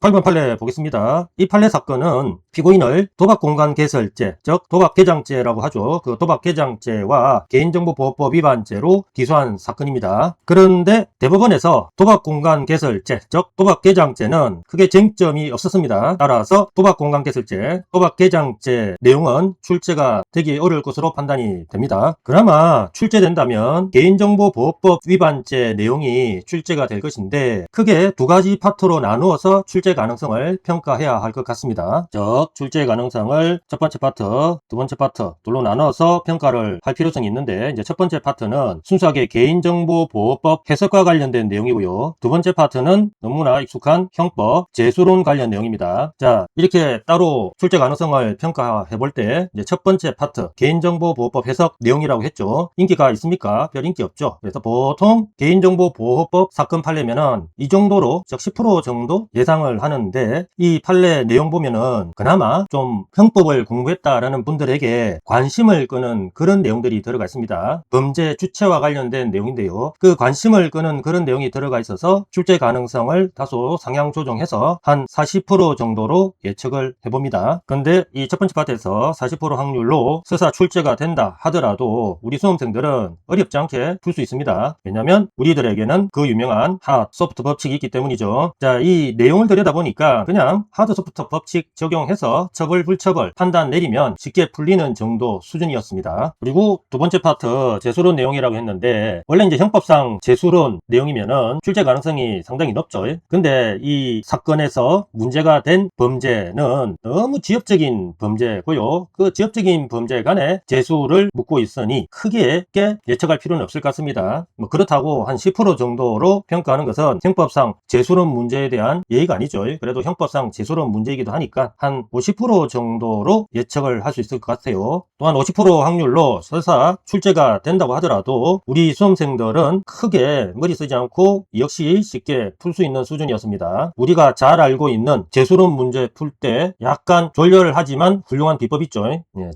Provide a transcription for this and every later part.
8번 판례 보겠습니다. 이 판례 사건은 피고인을 도박공간 개설죄, 즉 도박개장죄라고 하죠. 그 도박개장죄와 개인정보보호법 위반죄로 기소한 사건입니다. 그런데 대법원에서 도박공간 개설죄, 즉 도박개장죄는 크게 쟁점이 없었습니다. 따라서 도박공간 개설죄, 도박개장죄 내용은 출제가 되기 어려울 것으로 판단이 됩니다. 그나마 출제된다면 개인정보보호법 위반죄 내용이 출제가 될 것인데 크게 두 가지 파트로 나누어서 출제 가능성을 평가해야 할 것 같습니다. 즉 출제 가능성을 첫 번째 파트, 두 번째 파트 둘로 나눠서 평가를 할 필요성이 있는데, 이제 첫 번째 파트는 순수하게 개인정보보호법 해석과 관련된 내용이고요. 두 번째 파트는 너무나 익숙한 형법, 재수론 관련 내용입니다. 자, 이렇게 따로 출제 가능성을 평가해 볼 때 이제 첫 번째 파트 개인정보보호법 해석 내용이라고 했죠. 인기가 있습니까? 별 인기 없죠. 그래서 보통 개인정보보호법 사건 판례면은 이 정도로, 즉 10% 정도 예상을 하는데, 이 판례 내용 보면은 그나마 좀 형법을 공부했다라는 분들에게 관심을 끄는 그런 내용들이 들어가 있습니다. 범죄 주체와 관련된 내용인데요. 그 관심을 끄는 그런 내용이 들어가 있어서 출제 가능성을 다소 상향 조정해서 한 40% 정도로 예측을 해봅니다. 근데 이 첫 번째 파트에서 40% 확률로 서사 출제가 된다 하더라도 우리 수험생들은 어렵지 않게 풀 수 있습니다. 왜냐면 우리들에게는 그 유명한 하드 소프트 법칙이 있기 때문이죠. 자, 이 내용을 들여다보니까 그냥 하드 소프트 법칙 적용해서 처벌 불처벌 판단 내리면 쉽게 풀리는 정도 수준이었습니다. 그리고 두 번째 파트 재수론 내용이라고 했는데, 원래 이제 형법상 재수론 내용이면은 출제 가능성이 상당히 높죠. 근데 이 사건에서 문제가 된 범죄는 너무 지엽적인 범죄고요. 그 지엽적인 범죄 간에 재수를 묻고 있으니 크게 예측할 필요는 없을 것 같습니다. 뭐 그렇다고 한 10% 정도로 평가하는 것은 형법상 재수론 문제에 대한 예의가 아니죠. 그래도 형법상 재수론 문제이기도 하니까 한 50% 정도로 예측을 할 수 있을 것 같아요. 또한 50% 확률로 설사 출제가 된다고 하더라도 우리 수험생들은 크게 머리 쓰지 않고 역시 쉽게 풀 수 있는 수준이었습니다. 우리가 잘 알고 있는 재수론 문제 풀 때 약간 졸렬하지만 훌륭한 비법이 있죠.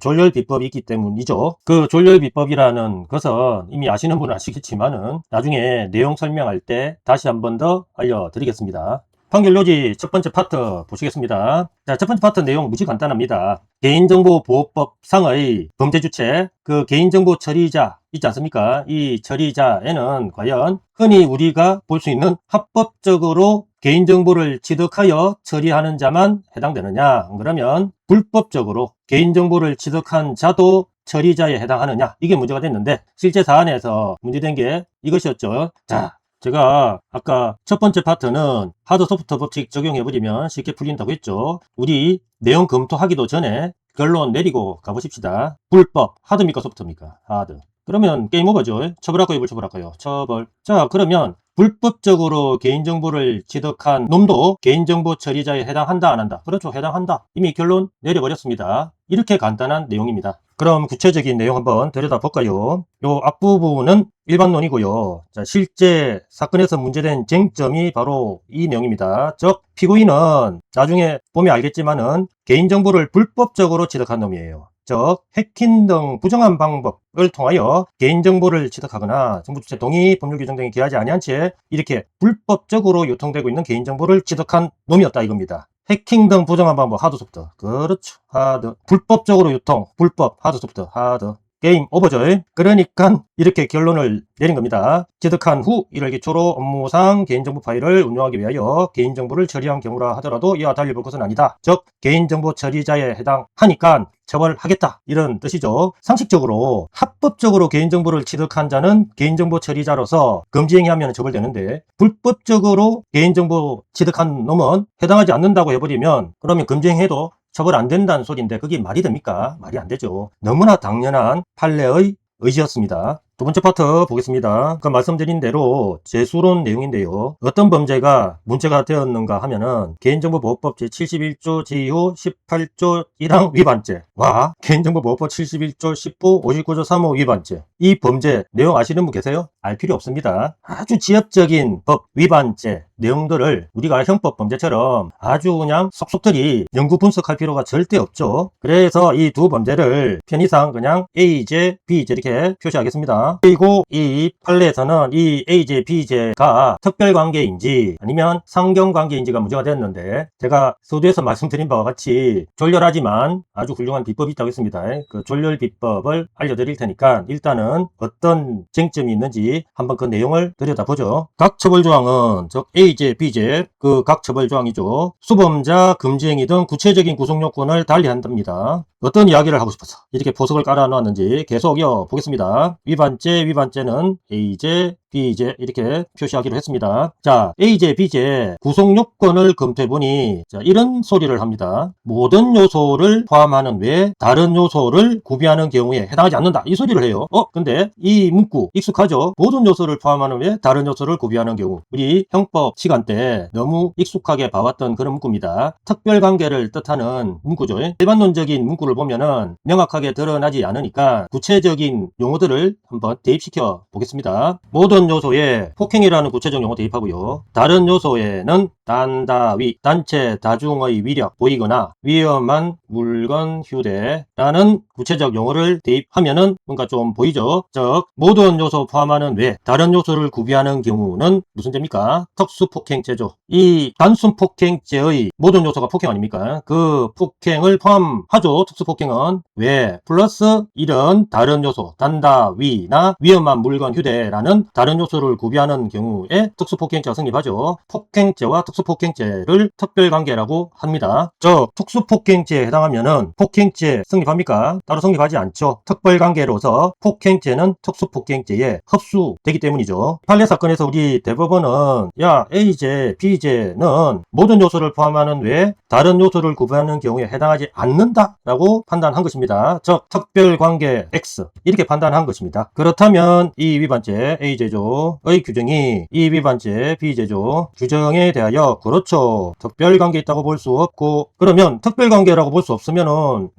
졸렬 비법이 있기 때문이죠. 그 졸렬 비법이라는 것은 이미 아시는 분은 아시겠지만은 나중에 내용 설명할 때 다시 한 번 더 알려드리겠습니다. 판결요지 첫 번째 파트 보시겠습니다. 자, 첫 번째 파트 내용 무지 간단합니다. 개인정보보호법상의 범죄 주체, 그 개인정보 처리자 있지 않습니까? 이 처리자에는 과연 흔히 우리가 볼 수 있는 합법적으로 개인정보를 취득하여 처리하는 자만 해당되느냐? 그러면 불법적으로 개인정보를 취득한 자도 처리자에 해당하느냐? 이게 문제가 됐는데, 실제 사안에서 문제된 게 이것이었죠. 자, 제가 아까 첫 번째 파트는 하드 소프트 법칙 적용해버리면 쉽게 풀린다고 했죠. 우리 내용 검토하기도 전에 결론 내리고 가보십시다. 불법, 하드입니까 소프트입니까? 하드. 그러면 게임 오버죠. 처벌할까요 불처벌할까요? 처벌. 자, 그러면 불법적으로 개인정보를 취득한 놈도 개인정보 처리자에 해당한다 안 한다? 그렇죠, 해당한다. 이미 결론 내려버렸습니다. 이렇게 간단한 내용입니다. 그럼 구체적인 내용 한번 들여다볼까요? 요 앞부분은 일반론이고요. 자, 실제 사건에서 문제된 쟁점이 바로 이 내용입니다. 즉 피고인은 나중에 보면 알겠지만은 개인정보를 불법적으로 취득한 놈이에요. 즉 해킹 등 부정한 방법을 통하여 개인정보를 취득하거나 정부 주체 동의, 법률 규정 등에 기하지 아니한 채 이렇게 불법적으로 유통되고 있는 개인정보를 취득한 놈이었다 이겁니다. 해킹 등 부정한 방법, 하드 소프트. 그렇죠, 하드. 불법적으로 유통, 불법, 하드 소프트, 하드. 게임 오버죠. 그러니까 이렇게 결론을 내린 겁니다. 취득한 후 1월 기초로 업무상 개인정보 파일을 운용하기 위하여 개인정보를 처리한 경우라 하더라도 이와 달리 볼 것은 아니다. 즉 개인정보 처리자에 해당하니까 처벌하겠다, 이런 뜻이죠. 상식적으로 합법적으로 개인정보를 취득한 자는 개인정보 처리자로서 금지행위하면 처벌되는데, 불법적으로 개인정보 취득한 놈은 해당하지 않는다고 해버리면 그러면 금지행위해도 처벌 안 된다는 소리인데 그게 말이 됩니까? 말이 안 되죠. 너무나 당연한 판례의 의지였습니다. 두 번째 파트 보겠습니다. 그 말씀드린 대로 재수론 내용인데요. 어떤 범죄가 문제가 되었는가 하면은 개인정보보호법 제71조 제2호 18조 1항 위반죄와 개인정보보호법 71조 10호 59조 3호 위반죄, 이 범죄 내용 아시는 분 계세요? 알 필요 없습니다. 아주 지엽적인 법 위반죄 내용들을 우리가 형법 범죄처럼 아주 그냥 속속들이 연구 분석할 필요가 절대 없죠. 그래서 이 두 범죄를 편의상 그냥 A죄, B죄 이렇게 표시하겠습니다. 그리고 이 판례에서는 이 A죄, B죄가 특별관계인지 아니면 상경관계인지가 문제가 됐는데, 제가 서두에서 말씀드린 바와 같이 졸렬하지만 아주 훌륭한 비법이 있다고 했습니다. 그 졸렬 비법을 알려드릴 테니까 일단은 어떤 쟁점이 있는지 한번 그 내용을 들여다보죠. 각 처벌조항은 즉 A죄, B죄 그 각 처벌조항이죠. 수범자, 금지행위 등 구체적인 구속요건을 달리한답니다. 어떤 이야기를 하고 싶어서 이렇게 보석을 깔아놨는지 계속 이어보겠습니다. 위반죄는 A죄, B죄 이렇게 표시하기로 했습니다. 자, A죄, B죄 구속요건을 검토해보니 이런 소리를 합니다. 모든 요소를 포함하는 외에 다른 요소를 구비하는 경우에 해당하지 않는다, 이 소리를 해요. 근데 이 문구 익숙하죠? 모든 요소를 포함하는 외에 다른 요소를 구비하는 경우, 우리 형법 시간 때 너무 익숙하게 봐왔던 그런 문구입니다. 특별관계를 뜻하는 문구죠. 일반론적인 문구를 보면은 명확하게 드러나지 않으니까 구체적인 용어들을 한번 대입시켜 보겠습니다. 모든 요소에 폭행이라는 구체적 용어 대입하고요. 다른 요소에는 단다위, 단체 다중의 위력 보이거나 위험한 물건 휴대라는 구체적 용어를 대입하면은 뭔가 좀 보이죠. 즉 모든 요소 포함하는 외 다른 요소를 구비하는 경우는 무슨 죄입니까? 특수폭행죄죠. 이 단순 폭행죄의 모든 요소가 폭행 아닙니까? 그 폭행을 포함하죠. 특수폭행은 왜 플러스 이런 다른 요소 단다위나 위험한 물건 휴대라는 다른 요소를 구비하는 경우에 특수폭행죄가 성립하죠. 폭행죄와 특수폭행죄를 특별관계라고 합니다. 즉 특수폭행죄에 해당하면은 폭행죄 성립합니까? 따로 성립하지 않죠. 특별관계로서 폭행죄는 특수폭행죄에 흡수되기 때문이죠. 판례 사건에서 우리 대법원은 A죄, B죄는 모든 요소를 포함하는 외에 다른 요소를 구분하는 경우에 해당하지 않는다라고 판단한 것입니다. 즉 특별관계 X 이렇게 판단한 것입니다. 그렇다면 이 위반죄 A죄조의 규정이 이 위반죄 B죄조 규정에 대하여 그렇죠, 특별관계 있다고 볼 수 없고, 그러면 특별관계라고 볼 수 없으면은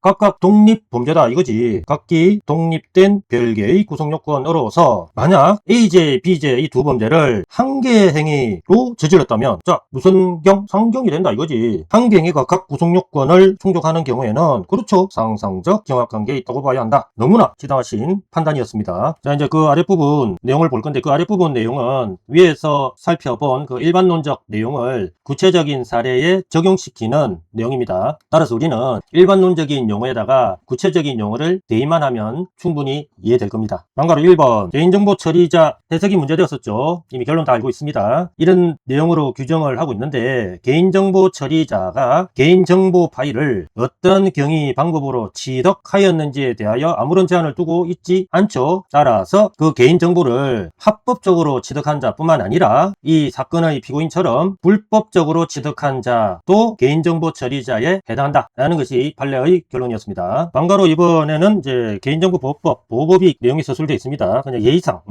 각각 독립범죄다 이거지. 각기 독립된 별개의 구속요건으로서 만약 A죄, B죄 이 두 범죄를 한 개의 행위로 저질렀다면 무슨 경? 상경이 된다 이거지. 한 개 행위가 각 구속요건을 충족하는 경우에는 그렇죠, 상상적 경합관계에 있다고 봐야 한다. 너무나 지당하신 판단이었습니다. 자, 이제 그 아랫부분 내용을 볼 건데, 그 아랫부분 내용은 위에서 살펴본 그 일반론적 내용을 구체적인 사례에 적용시키는 내용입니다. 따라서 우리는 일반론적인 용어에다가 구체적인 용어를 대입만 하면 충분히 이해될 겁니다. 참고로 1번 개인정보 처리자 해석이 문제되었었죠. 이미 결론 다 알고 있습니다. 이런 내용으로 규정을 하고 있는데, 개인정보 처리자가 개인정보 파일을 어떤 경위 방법으로 취득하였는지에 대하여 아무런 제한을 두고 있지 않죠. 따라서 그 개인정보를 합법적으로 취득한 자뿐만 아니라 이 사건의 피고인처럼 불법적으로 취득한 자도 개인정보 처리자에 해당한다 라는 것이 판례의 결론이었습니다. 방가로 이번에는 이제 개인정보보호법 보호법이 내용이 서술되어 있습니다. 그냥 예의상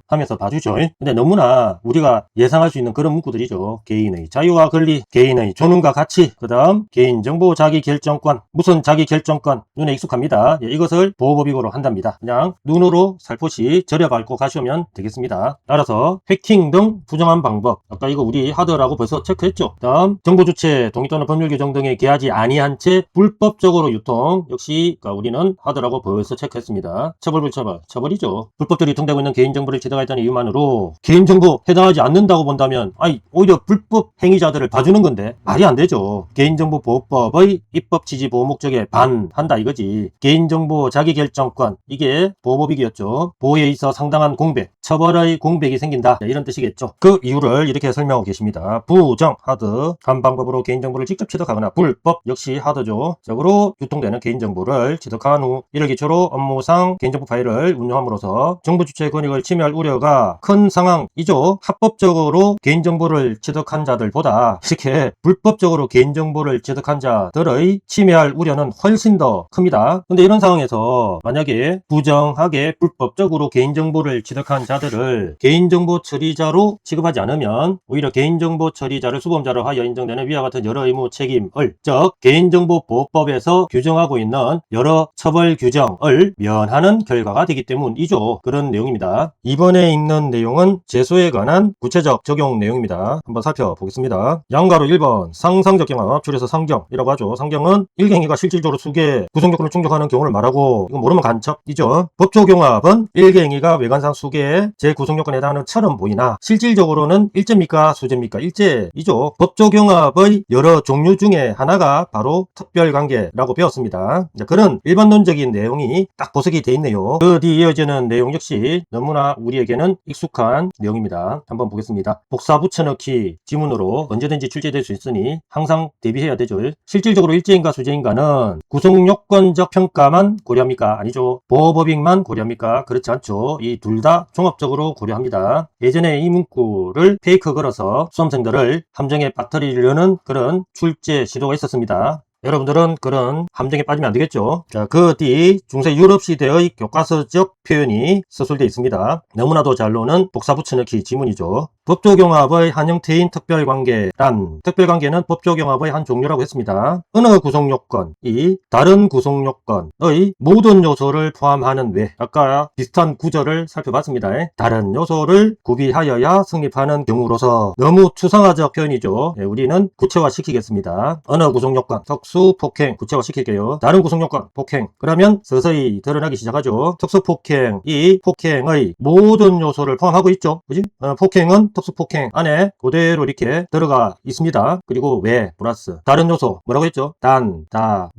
하면서 봐주죠. 근데 너무나 우리가 예상할 수 있는 그런 문구들이죠. 개인의 자유와 권리, 개인의 존엄과 가치, 그 다음 개인정보 자기결정권, 무슨 자기결정권, 눈에 익숙합니다. 이것을 보호법익으로 한답니다. 그냥 눈으로 살포시 절여밟고 가시면 되겠습니다. 따라서 해킹 등 부정한 방법, 아까 이거 우리 하드라고 벌써 체크했죠. 다음 정보주체 동의 또는 법률 규정 등에 기하지 아니한 채 불법적으로 유통, 역시 우리는 하드라고 벌써 체크했습니다. 처벌불처벌, 처벌이죠. 불법적으로 유통되고 있는 개인정보를 취득하였다는 이유만으로 개인정보 해당하지 않는다고 본다면 오히려 불법 행위자들을 봐주는 건데 말이 안 되죠. 개인정보보호법의 입법 취지 보호 목적에 반한다 이거지. 개인정보 자기결정권, 이게 보호법이었죠. 보호에 있어 상당한 공백, 처벌의 공백이 생긴다, 이런 뜻이겠죠. 그 이유를 이렇게 설명하고 계십니다. 부정, 하드, 한 방법으로 개인정보를 직접 취득하거나 불법, 역시 하드죠. 적으로 유통되는 개인정보를 취득한 후 이를 기초로 업무상 개인정보 파일을 운용함으로써 정부 주체의 권익을 침해할 우려가 큰 상황이죠. 합법적으로 개인정보를 취득한 자들보다 이렇게 불법적으로 개인정보를 취득한 자들의 침해할 될 우려는 훨씬 더 큽니다. 근데 이런 상황에서 만약에 부정하게 불법적으로 개인정보를 취득한 자들을 개인정보 처리자로 취급하지 않으면 오히려 개인정보 처리자를 수범자로 하여 인정되는 위와 같은 여러 의무 책임을, 즉 개인정보보호법에서 규정하고 있는 여러 처벌 규정을 면하는 결과가 되기 때문이죠. 그런 내용입니다. 이번에 있는 내용은 제소에 관한 구체적 적용 내용입니다. 한번 살펴보겠습니다. 양가로 1번 상상적 경합, 줄여서 상경이라고 하죠. 상경은 일갱이가 실질적으로 수개 구성요건을 충족하는 경우를 말하고, 이건 모르면 간첩이죠. 법조경합은 일갱이가 외관상 수개의 제구성요건에 해당하는 처럼 보이나 실질적으로는 일제입니까 수재입니까? 일제이죠. 법조경합의 여러 종류 중에 하나가 바로 특별관계라고 배웠습니다. 그런 일반론적인 내용이 딱 보석이 돼 있네요. 그 뒤 이어지는 내용 역시 너무나 우리에게는 익숙한 내용입니다. 한번 보겠습니다. 복사 붙여넣기 지문으로 언제든지 출제될 수 있으니 항상 대비해야 되죠. 실질적으로 일제인가 수재인가는 구성요건적 평가만 고려합니까? 아니죠. 보호법익만 고려합니까? 그렇지 않죠. 이 둘 다 종합적으로 고려합니다. 예전에 이 문구를 페이크 걸어서 수험생들을 함정에 빠뜨리려는 그런 출제 시도가 있었습니다. 여러분들은 그런 함정에 빠지면 안 되겠죠. 자, 그 뒤 중세 유럽 시대의 교과서적 표현이 서술되어 있습니다. 너무나도 잘 노는 복사 붙여넣기 지문이죠. 법조경합의 한 형태인 특별관계란, 특별관계는 법조경합의 한 종류라고 했습니다. 어느 구성요건이 다른 구성요건의 모든 요소를 포함하는 외, 아까 비슷한 구절을 살펴봤습니다. 다른 요소를 구비하여야 성립하는 경우로서 너무 추상화적 표현이죠. 우리는 구체화시키겠습니다. 어느 구성요건, 특수폭행 구체화시킬게요. 다른 구성요건, 폭행. 그러면 서서히 드러나기 시작하죠. 특수폭행이 폭행의 모든 요소를 포함하고 있죠. 그지? 폭행은 특수폭행 안에 그대로 이렇게 들어가 있습니다. 그리고 왜 플러스 다른 요소 뭐라고 했죠? 단, 다,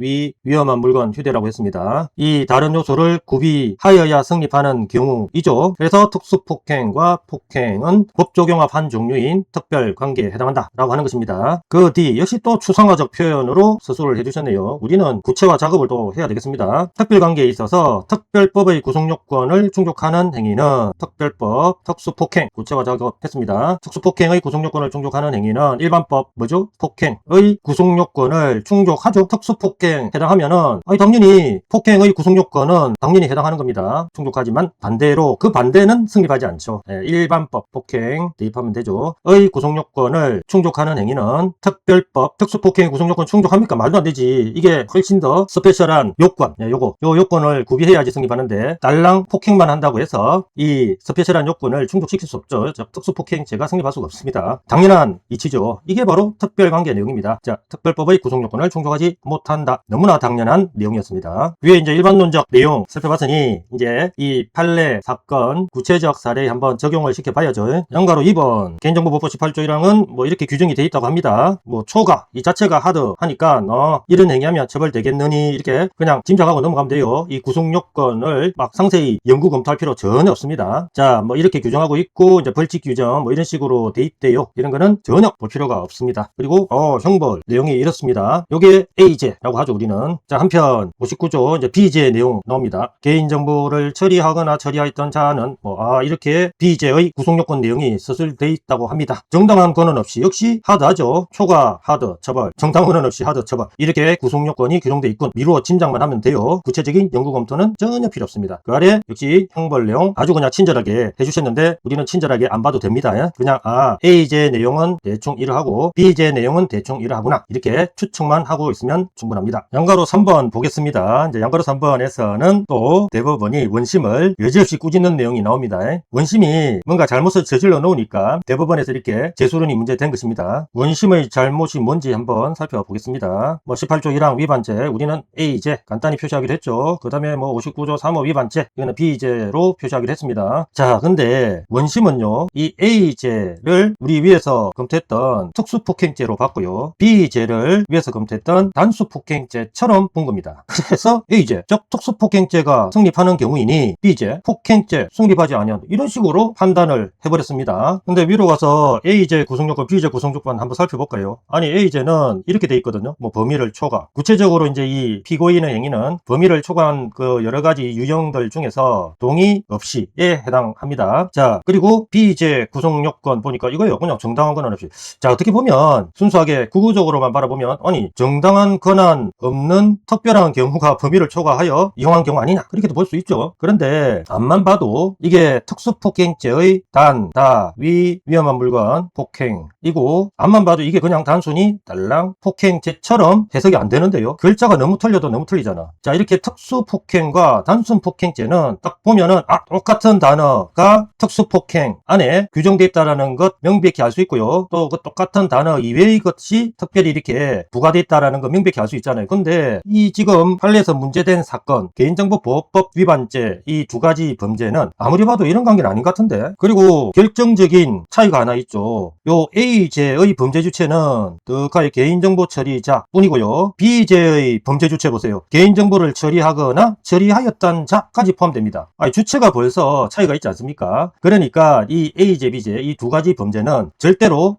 위험한 물건, 휴대라고 했습니다. 이 다른 요소를 구비하여야 성립하는 경우이죠. 그래서 특수폭행과 폭행은 법조경합 한 종류인 특별관계에 해당한다 라고 하는 것입니다. 그 뒤 역시 또 추상화적 표현으로 서술을 해주셨네요. 우리는 구체화 작업을 또 해야 되겠습니다. 특별관계에 있어서 특별법의 구성요건을 충족하는 행위는 특별법, 특수폭행 구체화 작업했습니다. 특수폭행의 구성요건을 충족하는 행위는 일반법 뭐죠? 폭행의 구성요건을 충족하죠. 특수폭행 해당하면은 당연히 폭행의 구성요건은 당연히 해당하는 겁니다. 충족하지만 반대로 그 반대는 성립하지 않죠. 일반법 폭행 대입하면 되죠. 의 구성요건을 충족하는 행위는 특별법 특수폭행의 구성요건 충족합니까? 말도 안 되지. 이게 훨씬 더 스페셜한 요건, 요 요건을 구비해야지 성립하는데 딸랑 폭행만 한다고 해서 이 스페셜한 요건을 충족시킬 수 없죠. 특수폭행죄가 성립할 수가 없습니다. 당연한 이치죠. 이게 바로 특별관계 내용입니다. 자, 특별법의 구성요건을 충족하지 못한다. 너무나 당연한 내용이었습니다. 위에 이제 일반론적 내용 살펴봤으니 이제 이 판례 사건 구체적 사례에 한번 적용을 시켜봐야죠. 양가로 2번 개인정보보호법 18조 1항은 뭐 이렇게 규정이 돼 있다고 합니다. 뭐 초가 이 자체가 하드 하니까 이런 행위하면 처벌되겠느니 이렇게 그냥 짐작하고 넘어가면 돼요. 이 구성요건을 막 상세히 연구 검토할 필요 전혀 없습니다. 자, 뭐 이렇게 규정하고 있고 이제 벌칙 규정 뭐 이런 식으로 돼 있대요. 이런 거는 전혀 볼 필요가 없습니다. 그리고 형벌 내용이 이렇습니다. 요게 A죄라고 하죠. 우리는. 자, 한편 59조 이제 B죄 내용 나옵니다. 개인정보를 처리하거나 처리하였던 자는 이렇게 B죄의 구성요건 내용이 서술돼 있다고 합니다. 정당한 권한 없이 역시 하드하죠. 초과 하드 처벌, 정당한 권한 없이 하드 처벌, 이렇게 구성요건이 규정돼 있군. 미루어 짐작만 하면 돼요. 구체적인 연구 검토는 전혀 필요 없습니다. 그 아래 역시 형벌 내용 아주 그냥 친절하게 해주셨는데 우리는 친절하게 안 봐도 됩니다. 그냥 A제 내용은 대충 이러하고 B제 내용은 대충 이러하구나 이렇게 추측만 하고 있으면 충분합니다. 양가로 3번 보겠습니다. 이제 양가로 3번에서는 또 대법원이 원심을 여지없이 꾸짖는 내용이 나옵니다. 원심이 뭔가 잘못을 저질러 놓으니까 대법원에서 이렇게 재수론이 문제된 것입니다. 원심의 잘못이 뭔지 한번 살펴보겠습니다. 18조 1항 위반죄 우리는 A제 간단히 표시하기로 했죠. 그 다음에 59조 3호 위반죄 이거는 B제로 표시하기로 했습니다. 자, 근데 원심은요 이 A제를 우리 위에서 검토했던 특수폭행죄로 봤고요. B제를 위에서 검토했던 단수폭행죄처럼 본 겁니다. 그래서 A제 즉 특수폭행죄가 성립하는 경우이니 B제 폭행죄 성립하지 않은 이런 식으로 판단을 해버렸습니다. 근데 위로 가서 A제 구성요건 B제 구성요건 한번 살펴볼까요? 아니 A제는 이렇게 돼 있거든요. 범위를 초과. 구체적으로 이제 이 피고인의 행위는 범위를 초과한 그 여러 가지 유형들 중에서 동의 없이에 해당합니다. 자, 그리고 비이제 구성 요건 보니까 이거요. 그냥 정당한 권한 없이. 자, 어떻게 보면 순수하게 구구적으로만 바라보면 아니 정당한 권한 없는 특별한 경우가 범위를 초과하여 이용한 경우 아니냐 그렇게도 볼 수 있죠. 그런데 앞만 봐도 이게 특수폭행죄의 단, 다, 위험한 물건, 폭행이고 앞만 봐도 이게 그냥 단순히 달랑 폭행죄처럼 해석이 안 되는데요. 글자가 너무 틀려도 너무 틀리잖아. 자, 이렇게 특수폭행과 단순폭행죄는 딱 보면은 똑같은 단어가 특수폭행 안에 규정되어 있다는 것 명백히 알 수 있고요. 또 그 똑같은 단어 이외의 것이 특별히 이렇게 부과되어 있다는 거 명백히 알 수 있잖아요. 근데 이 지금 판례에서 문제된 사건 개인정보보호법 위반죄 이 두 가지 범죄는 아무리 봐도 이런 관계는 아닌 것 같은데. 그리고 결정적인 차이가 하나 있죠. 요 A죄의 범죄 주체는 떡하니 개인정보 처리자 뿐이고요. B죄의 범죄 주체 보세요. 개인정보를 처리하거나 처리하였던 자까지 포함됩니다. 주체가 벌써 차이가 있지 않습니까? 그러니까 이 A죄, B죄 이 두 가지 범죄는 절대로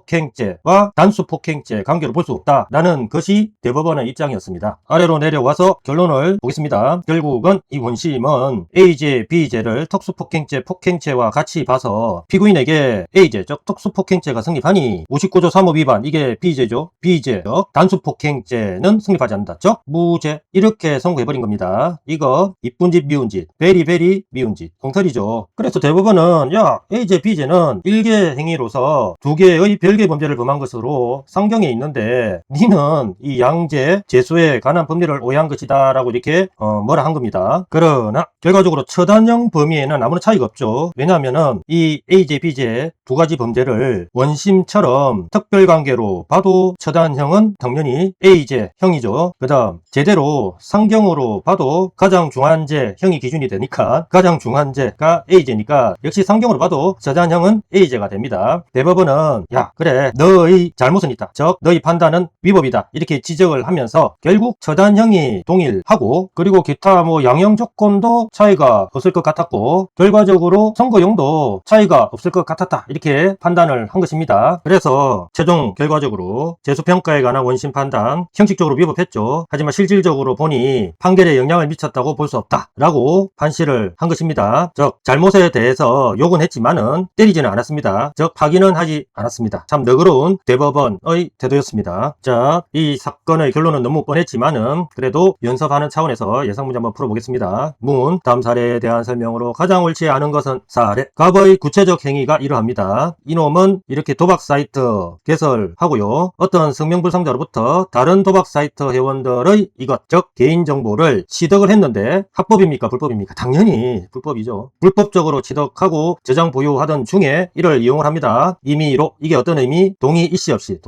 특수폭행죄와 단수폭행죄 관계로 볼 수 없다라는 것이 대법원의 입장이었습니다. 아래로 내려와서 결론을 보겠습니다. 결국은 이 원심은 A죄, B죄를 특수폭행죄, 폭행죄와 같이 봐서 피고인에게 A죄, 즉 특수폭행죄가 성립하니 59조 3호 위반 이게 B죄죠. B죄, 즉 단수폭행죄는 성립하지 않는다. 즉 무죄 이렇게 선고해버린 겁니다. 이거 이쁜 짓 미운 짓, 베리 미운 짓 공털이죠. 그래서 대법원은 야 A죄, B죄는 일개 행위로서 두 개의 별개 범죄를 범한 것으로 상경에 있는데 니는 이 양죄, 재수에 관한 법리를 오해한 것이다 라고 이렇게 뭐라 한 겁니다. 그러나 결과적으로 처단형 범위에는 아무런 차이가 없죠. 왜냐하면은 이 A죄, B죄 두 가지 범죄를 원심처럼 특별관계로 봐도 처단형은 당연히 A죄 형이죠. 그 다음 제대로 상경으로 봐도 가장 중한 죄 형이 기준이 되니까 가장 중한 죄가 A죄니까 역시 상경으로 봐도 처단형은 A죄가 됩니다. 대법원은 야 그래 너의 잘못은 있다. 즉 너의 판단은 위법이다. 이렇게 지적을 하면서 결국 처단형이 동일하고 그리고 기타 뭐 양형 조건도 차이가 없을 것 같았고 결과적으로 선고용도 차이가 없을 것 같았다. 이렇게 판단을 한 것입니다. 그래서 최종 결과적으로 재수평가에 관한 원심 판단 형식적으로 위법했죠. 하지만 실질적으로 보니 판결에 영향을 미쳤다고 볼 수 없다 라고 판시를 한 것입니다. 즉 잘못에 대해서 욕은 했지만은 때리지는 않았습니다. 즉 파기는 하지 않았습니다. 참 너그러운 대법원의 태도였습니다. 자, 이 사건의 결론은 너무 뻔했지만은 그래도 연습하는 차원에서 예상 문제 한번 풀어보겠습니다. 문 다음 사례에 대한 설명으로 가장 옳지 않은 것은 사례 갑의 구체적 행위가 이러합니다. 이놈은 이렇게 도박 사이트 개설하고요. 어떤 성명불상자로부터 다른 도박 사이트 회원들의 이것 즉 개인정보를 취득을 했는데 합법입니까 불법입니까? 당연히 불법이죠. 불법적으로 취득하고 저장 보유하던 중에 이를 이용을 합니다. 임의로 이게 어떤 의미? 동의 이씨 없이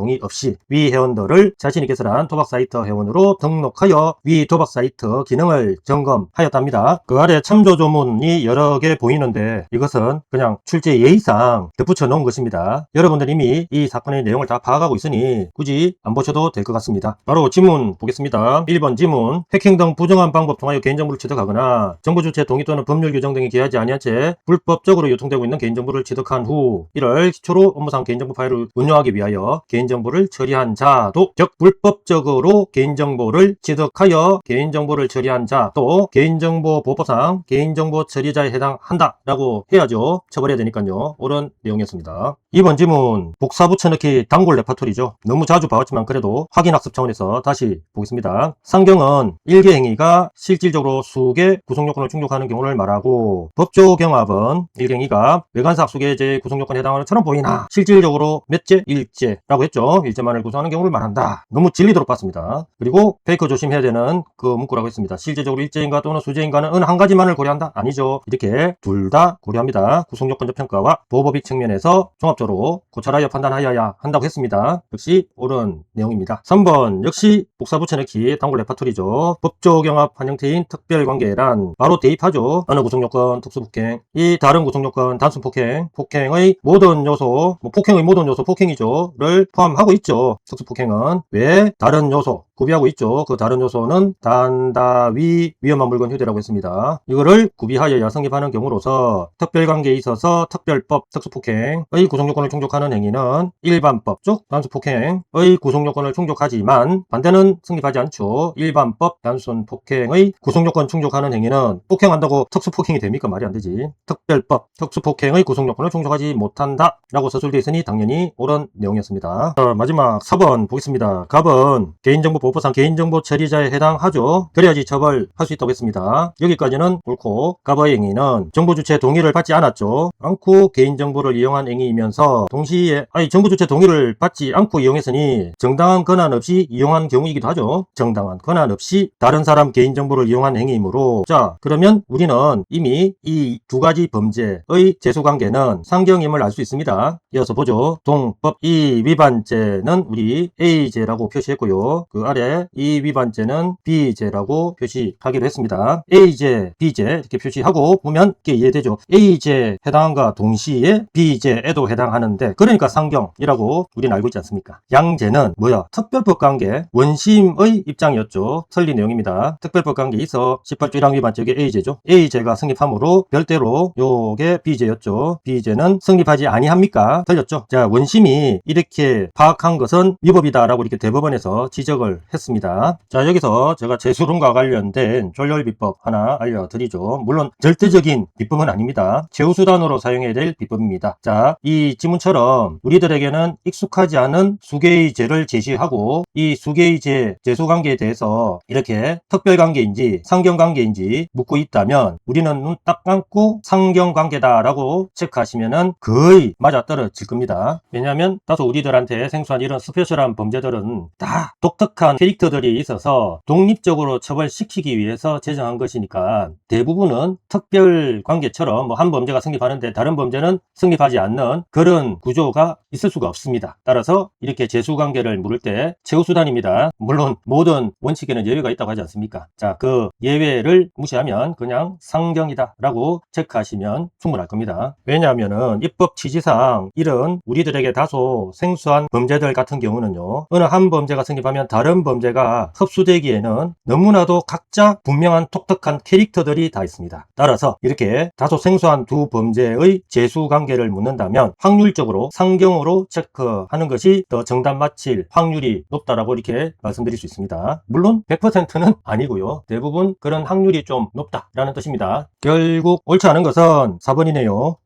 위 회원들을 자신이 개설한 도박 사이트 회원으로 등록하여 위 도박 사이트 기능을 점검하였답니다. 그 아래 참조 조문이 여러 개 보이는데 이것은 그냥 출제 예의상 덧붙여 놓은 것입니다. 여러분들 이미 이 사건의 내용을 다 파악하고 있으니 굳이 안 보셔도 될 것 같습니다. 바로 지문 보겠습니다. 1번 지문 해킹 등 부정한 방법 통하여 개인정보를 취득하거나 정보 주체 동의 또는 법률 규정 등이 기하지 아니한 채 불법적으로 유통되고 있는 개인정보를 취득한 후 이를 기초로 업무상 개인정보 파일을 운용하기 위하여 개인정보를 처리한 자도 즉 불법적으로 개인정보를 취득하여 개인정보를 처리한 자도 개인정보보호법상 개인정보 처리자에 해당한다 라고 해야죠. 처벌해야 되니까요. 옳은 내용이었습니다. 2번 지문 복사 붙여넣기 단골 레파토리죠. 너무 자주 봐왔지만 그래도 확인학습 차원에서 다시 보겠습니다. 상경은 일개 행위가 실질적으로 수개 구성요건을 충족하는 경우를 말하고 법조 경합은 일개행위가 외관사학 수개제의 구성요건에 해당하는 처럼 보이나 실질적으로 몇제? 일제라고 했죠. 일제만을 구성하는 경우를 말한다. 너무 진리도록 봤습니다. 그리고 페이크 조심해야 되는 그 문구라고 했습니다. 실질적으로 일제인가 또는 수제인가는 어느 한 가지만을 고려한다? 아니죠. 이렇게 둘 다 고려합니다. 구성요건적 평가와 보호법익 측면에서 종합적으로 고찰하여 판단하여야 한다고 했습니다. 역시 옳은 내용입니다. 3번 역시 복사 붙여넣기 단골 레파토리죠. 법조경합 환영태인 특별관계란 바로 대입하죠. 어느 구성요건 특수폭행 이 다른 구성요건 단순폭행 폭행의 모든 요소 폭행의 모든 요소 폭행이죠 를 포함하고 있죠. 특수폭행은 왜 다른 요소 구비하고 있죠. 그 다른 요소는 단다위 위험한 물건 휴대라고 했습니다. 이거를 구비하여야 성립하는 경우로서 특별관계에 있어서 특별법 특수폭행의 구성요건을 충족하는 행위는 일반법 즉 단수폭행의 구성요건을 충족하지만 반대는 성립하지 않죠. 일반법 단순폭행의 구성요건 충족하는 행위는 폭행한다고 특수폭행이 됩니까? 말이 안 되지. 특별법 특수폭행의 구성요건을 충족하지 못한다 라고 서술되어 있으니 당연히 옳은 내용이었습니다. 자, 마지막 4번 보겠습니다. 갑은 개인정보보호법상 개인정보 처리자에 해당하죠. 그래야지 처벌할 수 있다고 했습니다. 여기까지는 옳고 갑의 행위는 정보 주체 동의를 받지 않았죠. 않고 개인정보를 이용한 행위이면서 동시에 정보 주체 동의를 받지 않고 이용했으니 정당한 권한 없이 이용한 경우이기도 하죠. 정당한 권한 없이 다른 사람 개인정보를 이용한 행위이므로 자 그러면 우리는 이미 이 두 가지 범죄의 제수관계는 상경임을 알 수 있습니다. 이어서 보죠. 동법 이 위반죄는 우리 A죄라고 표시했고요. 그 아래 이 위반죄는 B죄라고 표시하기로 했습니다. A죄, B죄 이렇게 표시하고 보면 이렇게 이해되죠. A죄에 해당한과 동시에 B죄에도 해당하는데 그러니까 상경이라고 우리는 알고 있지 않습니까? 양죄는 뭐야? 특별법 관계 원심의 입장이었죠. 틀린 내용입니다. 특별법 관계에 있어 18조 1항 위반죄 이게 A죄죠. A죄가 성립하므로 별대로 요게 B죄였죠. B죄는 성립하지 아니합니까? 틀렸죠. 자 원심이 이렇게 파악한 것은 위법이다라고 이렇게 대법원에서 지적을 했습니다. 자 여기서 제가 재수론과 관련된 조율비법 하나 알려드리죠. 물론 절대적인 비법은 아닙니다. 최후수단으로 사용해야 될 비법입니다. 자 이 지문처럼 우리들에게는 익숙하지 않은 수개의 죄를 제시하고 이 수개의 죄 제수관계에 대해서 이렇게 특별관계인지 상경관계인지 묻고 있다면 우리는 눈 딱 감고 상경관계다라고 체크하시면은 거의 맞아떨어질 겁니다. 왜냐하면 다소 우리들한테 생소한 이런 스페셜한 범죄들은 다 독특한 캐릭터들이 있어서 독립적으로 처벌시키기 위해서 제정한 것이니까 대부분은 특별관계처럼 뭐 한 범죄가 성립하는데 다른 범죄는 성립하지 않는 그런 구조가 있을 수가 없습니다. 따라서 이렇게 제수관계를 물을 때 최후수단입니다. 물론 모든 원칙에는 예외가 있다고 하지 않습니까? 자, 그 예외를 무시하면 그냥 상경이다 라고 체크하시면 충분할 겁니다. 왜냐하면은 입법 취지상 이런 우리들에게 다소 생소한 범죄들 같은 경우는요 어느 한 범죄가 성립하면 다른 범죄가 흡수되기에는 너무나도 각자 분명한 독특한 캐릭터들이 다 있습니다. 따라서 이렇게 다소 생소한 두 범죄의 제수관계를 묻는다면 확률적으로 상경으로 체크하는 것이 더 정답 맞힐 확률이 높다라고 이렇게 말씀드릴 수 있습니다. 물론 100%는 아니고요. 대부분 그런 확률이 좀 높다라는 뜻입니다. 결국 옳지 않은 것은 4번이네요.